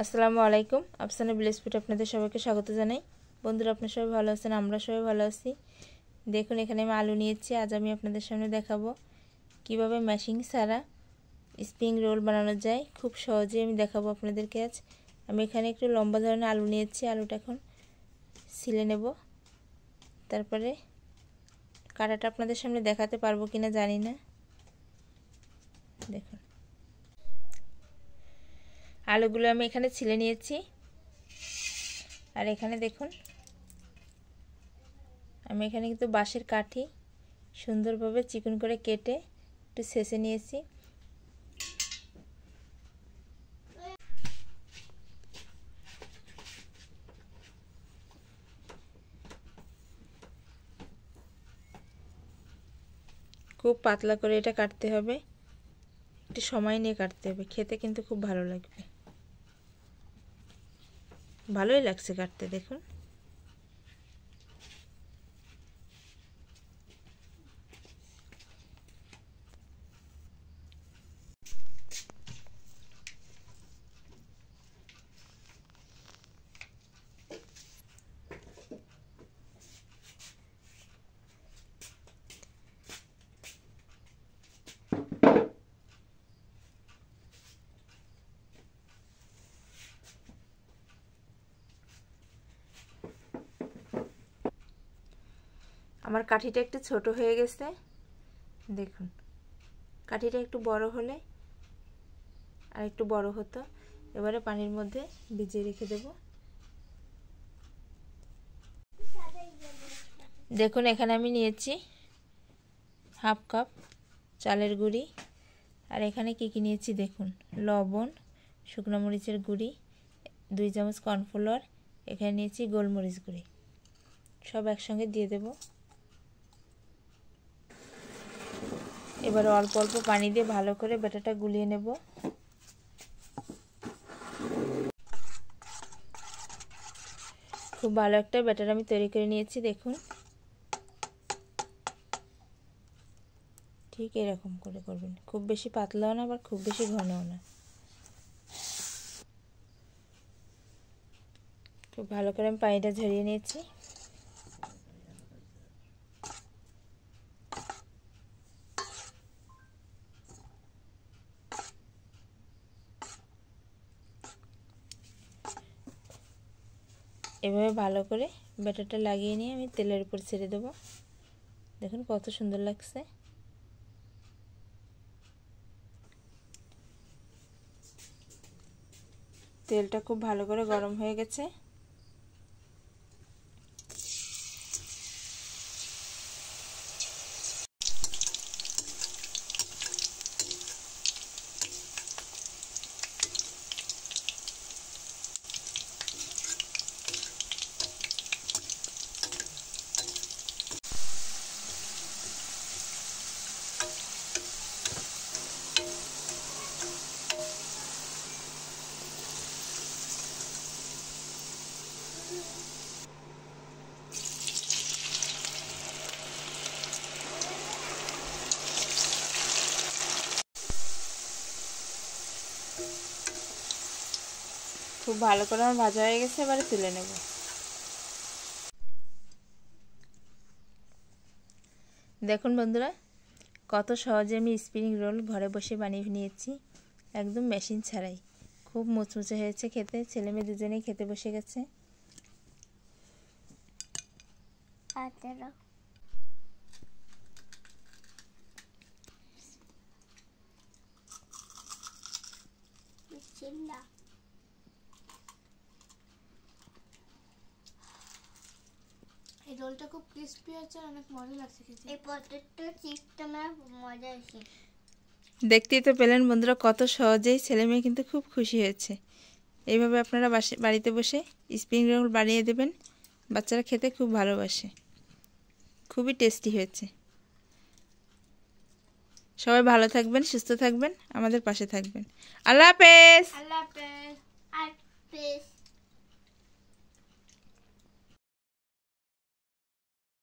আসসালামু আলাইকুম। Afsana village food আপনাদের সবাইকে স্বাগত জানাই। বন্ধুরা, আপনারা সবাই ভালো আছেন? আমরা সবাই ভালো আছি। দেখুন, এখানে আমি আলু নিয়েছি। আজ আমি আপনাদের সামনে দেখাবো কিভাবে মেশিং ছাড়া স্প্রিং রোল বানানো যায়। খুব সহজে আমি দেখাবো আপনাদেরকে আজ। আমি এখানে একটু লম্বা ধরনের আলু নিয়েছি। আলুটা এখন ছিলে নেব। তারপরে কাটাটা আপনাদের সামনে দেখাতে পারবো কিনা জানি না। দেখুন, আলুগুলো আমি এখানে ছিলে নিয়েছি। আর এখানে দেখুন, আমি এখানে কিন্তু বাঁশের কাঠি সুন্দরভাবে চিকন করে কেটে একটু ছেঁচে নিয়েছি। খুব পাতলা করে এটা কাটতে হবে, একটু সময় নিয়ে কাটতে হবে। খেতে কিন্তু খুব ভালো লাগবে, ভালোই লাগছে কাটতে। দেখুন, আমার কাঠিটা একটু ছোট হয়ে গেছে। দেখুন, কাঠিটা একটু বড় হলে আর একটু বড় হতো। এবারে পানির মধ্যে ভিজিয়ে রেখে দেব। দেখুন, এখানে আমি নিয়েছি হাফ কাপ চালের গুঁড়ি। আর এখানে কি কি নিয়েছি দেখুন: লবণ, শুকনো মরিচের গুঁড়ি, 2 চামচ কর্নফ্লাওয়ার, এখানে নিয়েছি গোলমরিচ গুঁড়ি। সব একসঙ্গে দিয়ে দেব। এবার অল্প অল্প পানি দিয়ে ভালো করে ব্যাটারটা গুলিয়ে নেব। খুব ভালো একটা ব্যাটার আমি তৈরি করে নিয়েছি। দেখুন, ঠিক এরকম করে করবেন। খুব বেশি পাতলাও না, আবার খুব বেশি ঘনও না। খুব ভালো করে আমি পানিটা ঝরিয়ে নিয়েছি। এভাবে ভালো করে ব্যাটারটা লাগিয়ে নিয়ে আমি তেলের উপর ছেড়ে দেব। দেখুন কত সুন্দর লাগছে। তেলটা খুব ভালো করে গরম হয়ে গেছে। খুব ভালো করে আমার ভাজা হয়ে গেছে। এবারে তুলে নেব। দেখুন বন্ধুরা, কত সহজে আমি স্প্রিং রোল ঘরে বসে বানিয়ে নিয়েছি, একদম মেশিন ছাড়াই। খুব মুচমুচে হয়েছে খেতে। ছেলে মেয়ে দুজনেই খেতে বসে গেছে। এই রোলটা খুব ক্রিস্পি আছে, অনেক মজা লাগছে খেতে। এই পটেটো চিপসটা আমার মজা হয়েছে। দেখতেই তো পেলেন বন্ধুরা, কত সহজেই ছেলে মেয়ে কিন্তু খুব খুশি হয়েছে। এইভাবে আপনারা বাড়িতে বসে স্প্রিং রোল বানিয়ে দেবেন। বাচ্চারা খেতে খুব ভালোবাসে। খুবই টেস্টি হয়েছে। সবাই ভালো থাকবেন, সুস্থ থাকবেন, আমাদের পাশে থাকবেন। আল্লাহ হাফেজ। আল্লাহ হাফেজ।